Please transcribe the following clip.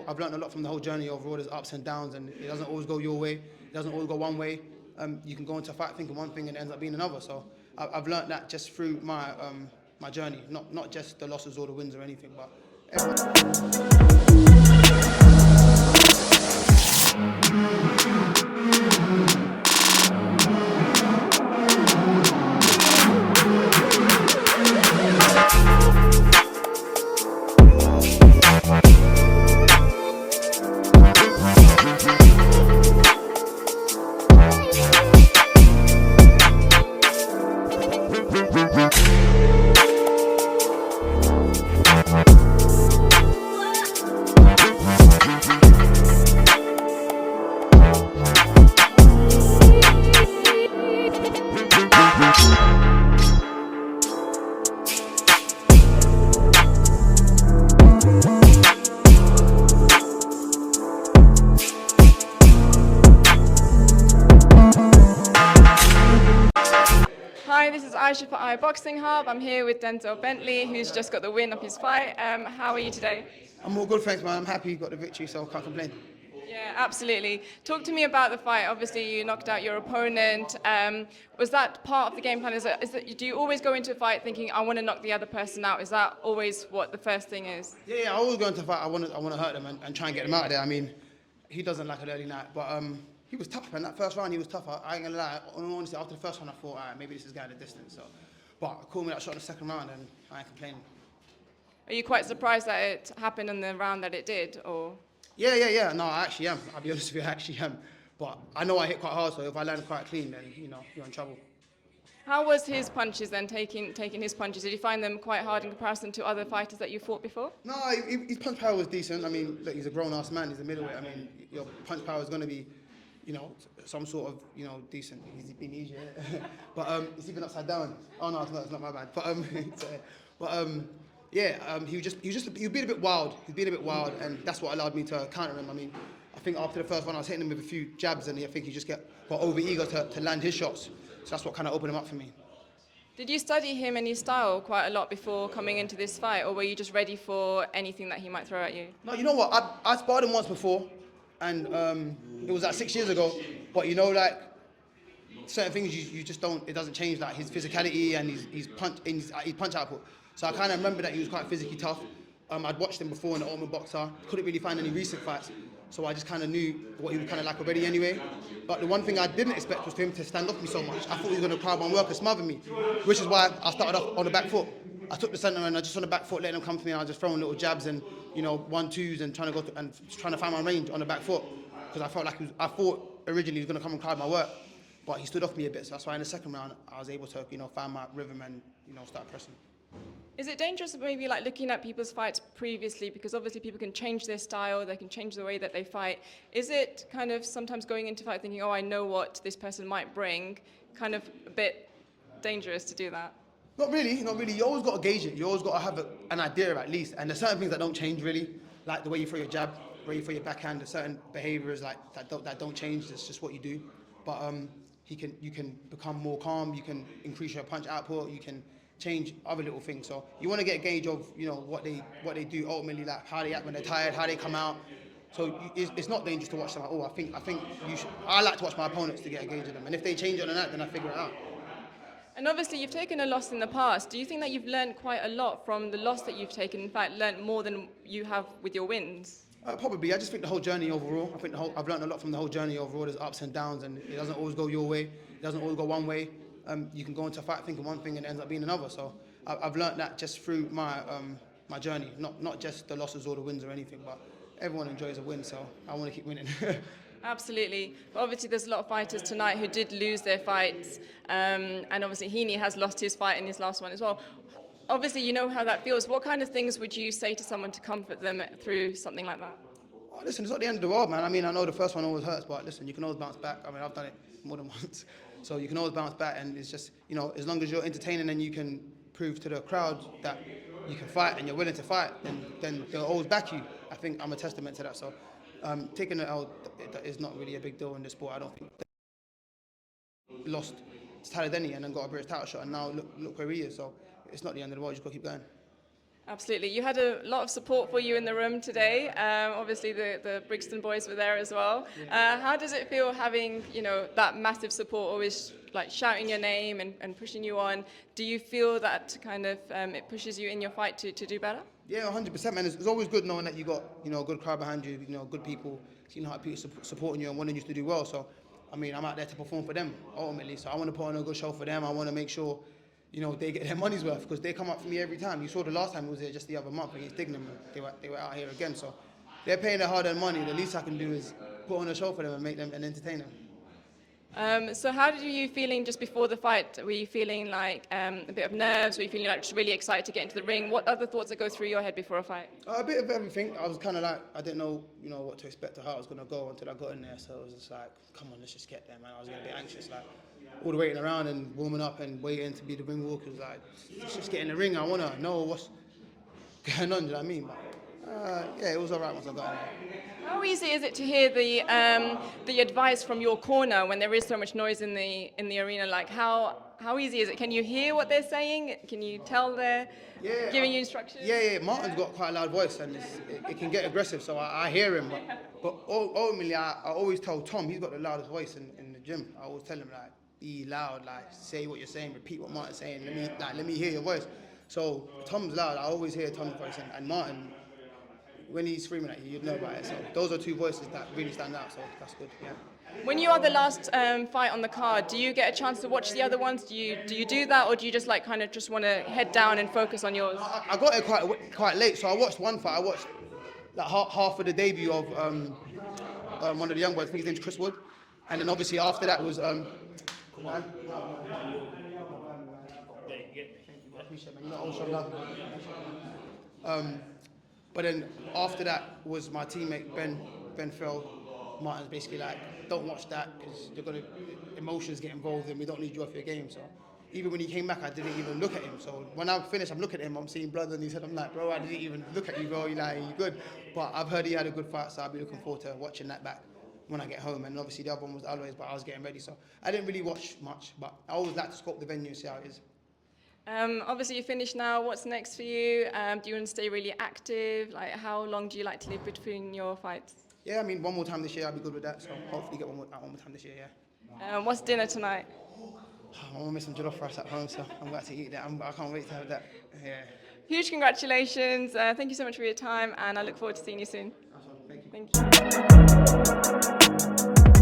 I've learned a lot from the whole journey overall. There's ups and downs, and it doesn't always go your way. It doesn't always go one way. You can go into a fight thinking one thing and it ends up being another. So I've learned that just through my journey, not just the losses or the wins or anything, but everyone. Hi, this is Aiysha for iBoxingHub. I'm here with Denzel Bentley, who's just got the win of his fight. How are you today? I'm all good, thanks, man. I'm happy you got the victory, so I can't complain. Yeah, absolutely. Talk to me about the fight. Obviously, you knocked out your opponent. Was that part of the game plan? Do you always go into a fight thinking, I want to knock the other person out? Is that always what the first thing is? Yeah, I always go into a fight. I want to hurt them and try and get them out of there. I mean, he doesn't like an early night, but he was tough, man. That first round, he was tough. I ain't gonna lie. Honestly, after the first round, I thought, all right, maybe this is going the distance. So, but I called me that shot in the second round, and I ain't complaining. Are you quite surprised that it happened in the round that it did, or? Yeah. No, I actually am. I'll be honest with you, I actually am. But I know I hit quite hard, so if I land quite clean, then you're in trouble. How was his punches then, taking his punches? Did you find them quite hard in comparison to other fighters that you fought before? No, his punch power was decent. I mean, look, he's a grown-ass man. He's a middleweight. I mean, your punch power is going to be, some sort of, decent. He's been easier. But it's even upside down. Oh no, it's not my bad. He was being a bit wild. He's being a bit wild, and that's what allowed me to counter him. I mean, I think after the first one, I was hitting him with a few jabs, and I think he just got over eager to land his shots. So that's what kind of opened him up for me. Did you study him and his style quite a lot before coming into this fight, or were you just ready for anything that he might throw at you? No, you know what? I sparred him once before, and it was like 6 years ago. But like certain things you just don't. It doesn't change, like his physicality and his punch output. So I kind of remember that he was quite physically tough. I'd watched him before in the Ultimate Boxer. Couldn't really find any recent fights, so I just kind of knew what he was kind of like already anyway. But the one thing I didn't expect was for him to stand off me so much. I thought he was going to crowd my work and smother me, which is why I started off on the back foot. I took the centre and I just on the back foot, letting him come to me, and I was just throwing little jabs and 1-2s and trying to find my range on the back foot, because I felt like I thought originally he was going to come and crowd my work, but he stood off me a bit. So that's why in the second round I was able to find my rhythm and start pressing. Is it dangerous maybe like looking at people's fights previously, because obviously people can change their style, they can change the way that they fight. Is it kind of sometimes going into fight thinking, oh, I know what this person might bring, kind of a bit dangerous to do that? Not really. You always got to gauge it. You always got to have an idea at least. And there's certain things that don't change really, like the way you throw your jab, the way you throw your backhand. There's certain behaviours like that don't change. It's just what you do. But you can become more calm. You can increase your punch output. You can change other little things. So you want to get a gauge of what they do ultimately, like how they act when they're tired, how they come out. So it's not dangerous to watch them at all. I think I like to watch my opponents to get a gauge of them. And if they change on the night, then I figure it out. And obviously you've taken a loss in the past. Do you think that you've learned quite a lot from the loss that you've taken? In fact, learned more than you have with your wins? Probably. I just think the whole journey overall. I've learned a lot from the whole journey overall. There's ups and downs, and it doesn't always go your way. It doesn't always go one way. You can go into a fight thinking one thing and it ends up being another. So I've learned that just through my journey, not just the losses or the wins or anything, but everyone enjoys a win, so I want to keep winning. Absolutely. But obviously there's a lot of fighters tonight who did lose their fights, and obviously Heaney has lost his fight in his last one as well. Obviously you know how that feels. What kind of things would you say to someone to comfort them through something like that? Oh, listen, it's not the end of the world, man. I mean, I know the first one always hurts, but listen, you can always bounce back. I mean, I've done it more than once. So you can always bounce back, and it's just, as long as you're entertaining and you can prove to the crowd that you can fight and you're willing to fight, then they'll always back you. I think I'm a testament to that. So taking an L is not really a big deal in this sport. I don't think they lost to Denny and then got a British title shot, and now look where he is. So it's not the end of the world. You just got to keep going. Absolutely. You had a lot of support for you in the room today. Obviously, the Brixton boys were there as well. How does it feel having, that massive support, always like shouting your name and pushing you on? Do you feel that kind of it pushes you in your fight to do better? Yeah, 100%, man. It's always good knowing that you got, a good crowd behind you, good people, how people supporting you and wanting you to do well. So, I mean, I'm out there to perform for them, ultimately. So I want to put on a good show for them. I want to make sure, they get their money's worth, because they come up for me every time. You saw the last time it was there just the other month against Dignam. They were out here again. So they're paying their hard-earned money. The least I can do is put on a show for them and make them and entertain them. So how did you feeling just before the fight? Were you feeling like a bit of nerves? Were you feeling like just really excited to get into the ring? What other thoughts that go through your head before a fight? A bit of everything. I was kind of like, I didn't know, what to expect or how I was going to go until I got in there. So it was just like, come on, let's just get there, man. I was getting a bit anxious, like all the waiting around and warming up and waiting to be the ring walkers. Like, let's just get in the ring. I want to know what's going on, do you know what I mean? But yeah, it was all right once I got in there. How easy is it to hear the advice from your corner when there is so much noise in the arena? Like how easy is it? Can you hear what they're saying? Can you tell they're giving you instructions? Yeah. Martin's got quite a loud voice and it can get aggressive, so I hear him. But ultimately, I always tell Tom, he's got the loudest voice in the gym. I always tell him, like, be loud, like say what you're saying, repeat what Martin's saying. Let me hear your voice. So Tom's loud. I always hear Tom's voice, and Martin, when he's screaming at you, you'd know about it. So those are two voices that really stand out. So that's good. Yeah. When you are the last fight on the card, do you get a chance to watch the other ones? Do you do that, or do you just want to head down and focus on yours? I got it quite late, so I watched one fight. I watched like half of the debut of one of the young boys. I think his name's Chris Wood, and then obviously after that was but then after that was my teammate Ben Fell. Martin's basically like, don't watch that because you're gonna emotions get involved and we don't need you off your game. So even when he came back, I didn't even look at him. So when I finished, I'm looking at him, I'm seeing blood on his head. I'm like, bro, I didn't even look at you, bro. You're like, you good? But I've heard he had a good fight, so I'll be looking forward to watching that back when I get home. And obviously the other one was always, but I was getting ready, so I didn't really watch much. But I always like to scope the venue and see how it is. Obviously, you finished now. What's next for you? Do you want to stay really active? Like, how long do you like to live between your fights? Yeah, I mean, one more time this year, I'll be good with that. So hopefully get one more time this year, yeah. What's dinner tonight? I'm going to make some jollof rice at home, so I'm going to eat that. I can't wait to have that. Yeah. Huge congratulations. Thank you so much for your time, and I look forward to seeing you soon. Awesome. Thank you. Thank you.